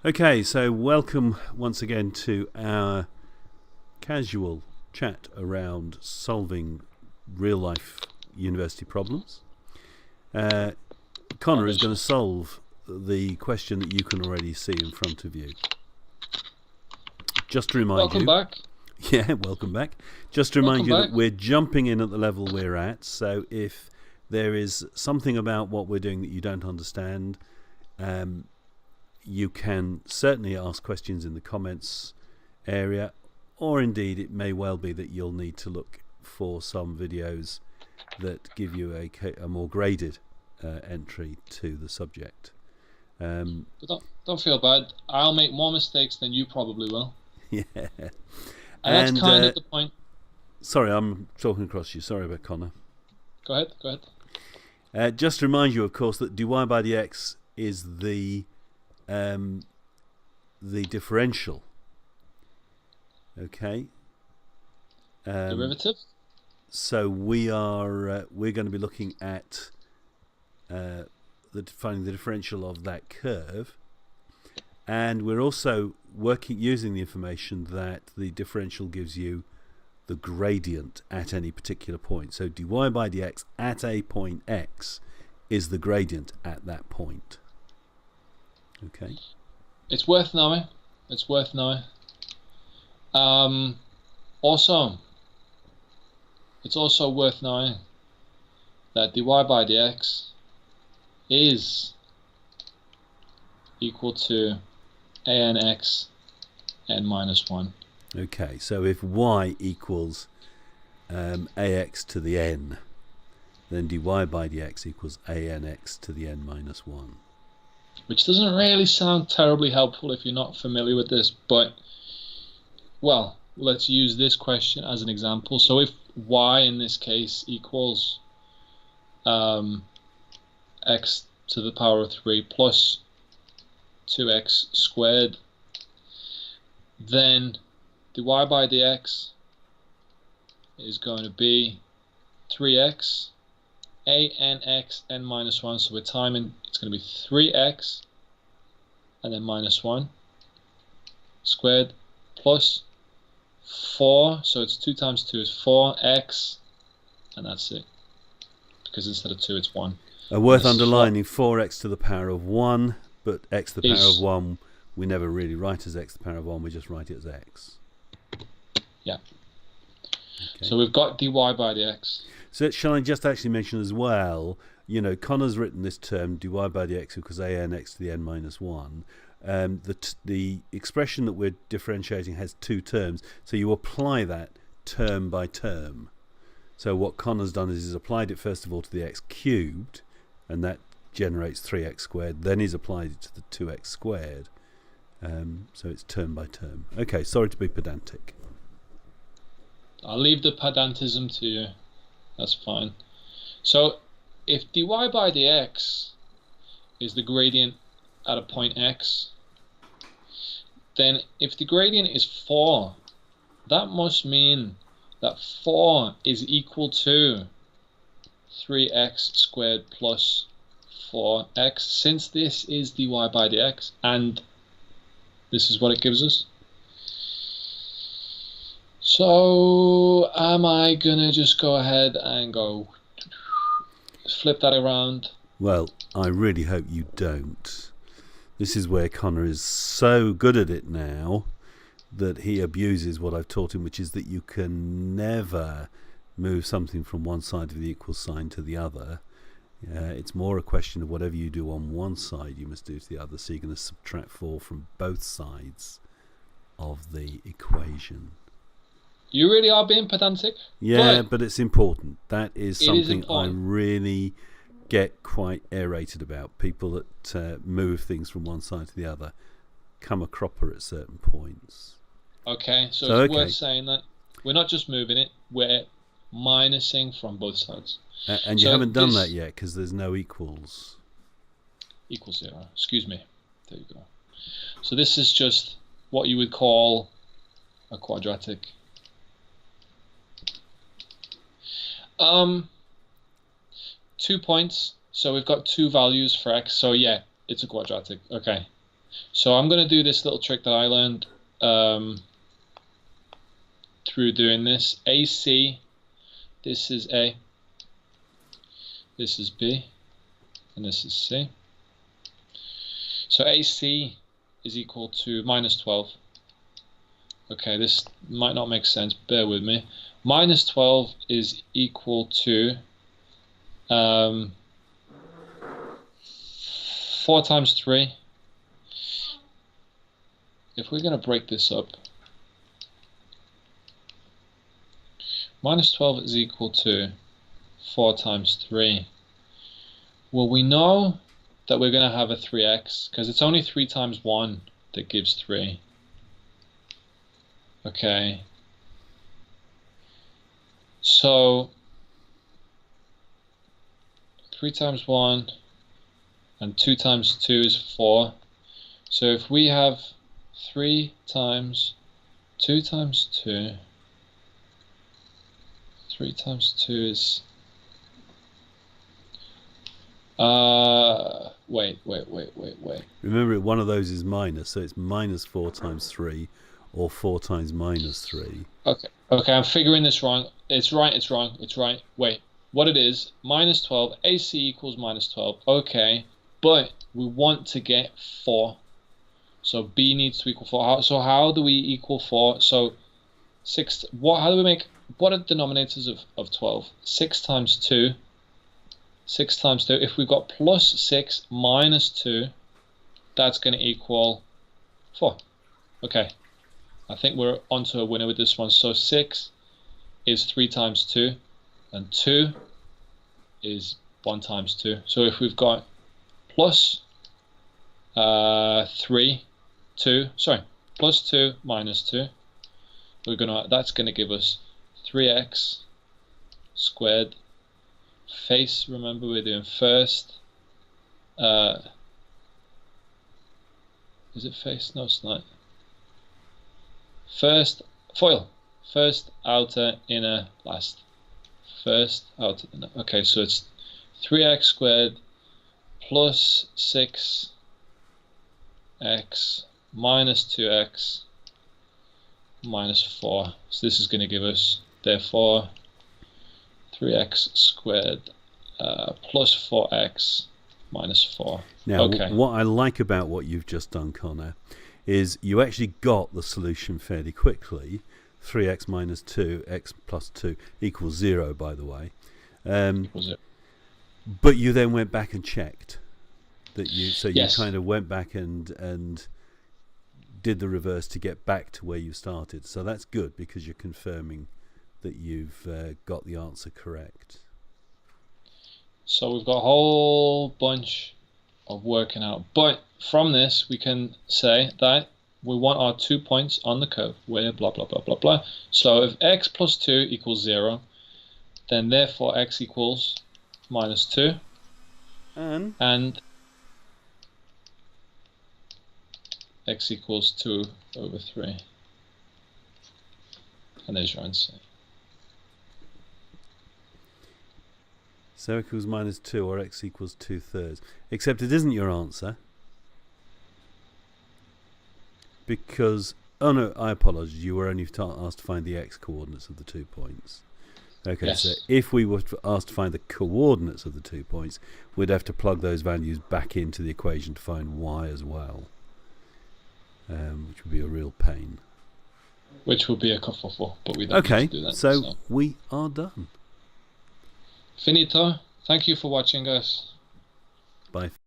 Okay, so welcome once again to our casual chat around solving real-life university problems. Connor is going to solve the question that you can already see in front of you. Just to remind you... Welcome back. Yeah, welcome back. Just to remind you that we're jumping in at the level we're at, so if there is something about what we're doing that you don't understand, you can certainly ask questions in the comments area, or indeed it may well be that you'll need to look for some videos that give you a more graded entry to the subject. But don't feel bad. I'll make more mistakes than you probably will. Yeah. And that's kind of the point. Sorry, I'm talking across you. Sorry about Connor. Go ahead. Just to remind you, of course, that dy by dx is the differential. Okay. Derivative. So we're going to be looking at finding the differential of that curve, and we're also using the information that the differential gives you the gradient at any particular point. So dy by dx at a point x is the gradient at that point. Okay. It's worth knowing. Also, it's also worth knowing that dy by dx is equal to anx n minus 1. Okay, so if y equals ax to the n, then dy by dx equals anx to the n minus 1. Which doesn't really sound terribly helpful if you're not familiar with this, but, well, let's use this question as an example. So if y in this case equals x to the power of 3 plus 2x squared, then dy by dx is going to be 3x anx n minus 1. So we're timing, it's going to be 3x and then minus 1 squared plus 4, so it's 2 times 2 is 4x, and that's it, because instead of 2 it's 1. Worth underlining 4x to the power of 1, but x to the power of 1 we never really write as x to the power of 1, we just write it as x. Yeah. Okay. So we've got dy by dx. So shall I just actually mention as well, you know, Connor's written this term dy by dx equals anx to the n minus 1. The expression that we're differentiating has two terms, so you apply that term by term. So what Connor's done is he's applied it first of all to the x cubed, and that generates 3x squared, then he's applied it to the 2x squared. So it's term by term. Okay, sorry to be pedantic. I'll leave the pedantism to you. That's fine. So if dy by dx is the gradient at a point x, then if the gradient is 4, that must mean that 4 is equal to 3x squared plus 4x, since this is dy by dx, and this is what it gives us. So am I gonna just go ahead and go flip that around? Well, I really hope you don't. This is where Connor is so good at it now that he abuses what I've taught him, which is that you can never move something from one side of the equal sign to the other. It's more a question of whatever you do on one side you must do to the other, so you're going to subtract 4 from both sides of the equation. You really are being pedantic. Yeah, but it's important. That is something I really get quite aerated about. People that move things from one side to the other come a cropper at certain points. Okay, so it's worth saying that we're not just moving it, we're minusing from both sides. And you haven't done that yet because there's no equals. Equals 0. Excuse me. There you go. So this is just what you would call a quadratic. 2 points. So we've got 2 values for x. So yeah, it's a quadratic. Okay. So I'm going to do this little trick that I learned through doing this. AC, this is A, this is B, and this is C. So AC is equal to minus 12. Okay, this might not make sense, bear with me. Minus 12 is equal to 4 times 3. If we're going to break this up, minus 12 is equal to 4 times 3. Well, we know that we're going to have a 3x, because it's only 3 times 1 that gives 3. Okay. So 3 times 1 and 2 times 2 is 4. So if we have 3 times 2 times 2, 3 times 2 is wait. Remember, one of those is minus, so it's minus 4 times 3 or 4 times minus 3. Okay, I'm figuring this wrong. It's right, it's wrong, it's right. Wait, what it is, minus 12, AC equals minus 12. Okay, but we want to get 4. So B needs to equal 4. So how do we equal 4? So 6, how do we make, what are the denominators of 12? 6 times 2. 6 times 2. If we've got plus 6 minus 2, that's going to equal 4. Okay. I think we're onto a winner with this one. So 6 is 3 times 2, and 2 is 1 times 2. So if we've got plus 3, 2, sorry, plus 2 minus 2, that's gonna give us 3x squared. Face, remember we're doing first. Is it face? No, it's not. First, foil. First, outer, inner, last. First, outer, inner. Okay, so it's 3x squared plus 6x minus 2x minus 4. So this is going to give us, therefore, 3x squared plus 4x minus 4. Now, okay. What I like about what you've just done, Connor, is you actually got the solution fairly quickly. 3x minus 2, x plus 2 equals 0, by the way. Was it? But you then went back and checked that you. So you Yes. kind of went back and did the reverse to get back to where you started. So that's good because you're confirming that you've got the answer correct. So we've got a whole bunch of working out. But from this, we can say that we want our 2 points on the curve where blah, blah, blah, blah, blah. So if x plus 2 equals 0, then therefore x equals minus 2. And x equals 2 over 3. And there's your answer. So equals minus 2 or x equals 2/3. Except it isn't your answer. Because, oh no, I apologise, you were only asked to find the x coordinates of the 2 points. Okay, Yes. so if we were asked to find the coordinates of the 2 points, we'd have to plug those values back into the equation to find y as well, which would be a real pain. Which would be a kerfuffle, but we don't Okay, need to do that. so we are done. Finito. Thank you for watching, guys. Bye.